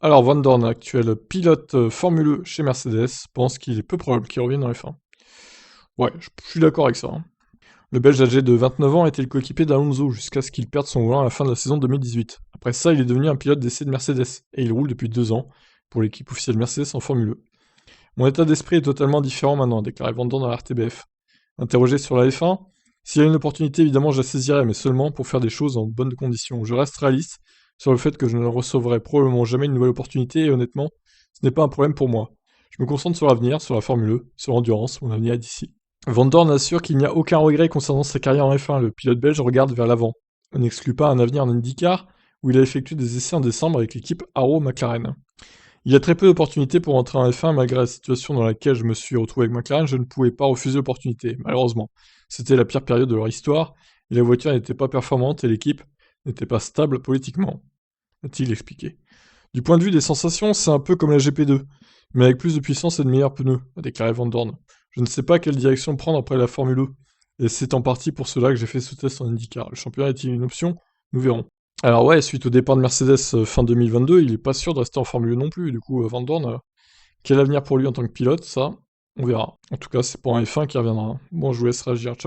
Alors, Van Dorn, actuel pilote Formule E chez Mercedes, pense qu'il est peu probable qu'il revienne en F1. Ouais, je suis d'accord avec ça, hein. Le Belge âgé de 29 ans était le coéquipier d'Alonso jusqu'à ce qu'il perde son volant à la fin de la saison 2018. Après ça, il est devenu un pilote d'essai de Mercedes, et il roule depuis 2 ans pour l'équipe officielle Mercedes en Formule E. Mon état d'esprit est totalement différent maintenant, a déclaré Van Dorn à la RTBF. Interrogé sur la F1, s'il y a une opportunité, évidemment, je la saisirai, mais seulement pour faire des choses en bonnes conditions. Je reste réaliste sur le fait que je ne recevrai probablement jamais une nouvelle opportunité, et honnêtement, ce n'est pas un problème pour moi. Je me concentre sur l'avenir, sur la Formule E, sur l'endurance, mon avenir est d'ici. Van Dorn assure qu'il n'y a aucun regret concernant sa carrière en F1, le pilote belge regarde vers l'avant. On n'exclut pas un avenir en IndyCar, où il a effectué des essais en décembre avec l'équipe Arrow McLaren. Il y a très peu d'opportunités pour entrer en F1, malgré la situation dans laquelle je me suis retrouvé avec McLaren, je ne pouvais pas refuser l'opportunité, malheureusement. C'était la pire période de leur histoire, et la voiture n'était pas performante et l'équipe n'était pas stable politiquement, a-t-il expliqué. Du point de vue des sensations, c'est un peu comme la GP2, mais avec plus de puissance et de meilleurs pneus, a déclaré Van Dorn. Je ne sais pas quelle direction prendre après la Formule E, et c'est en partie pour cela que j'ai fait ce test en IndyCar. Le championnat est-il une option? Nous verrons. Alors ouais, suite au départ de Mercedes fin 2022, il est pas sûr de rester en Formule E non plus. Du coup, Van Dorn, quel avenir pour lui en tant que pilote? Ça, on verra. En tout cas, c'est pour un F1 qui reviendra. Bon, je vous laisse réagir. Ciao.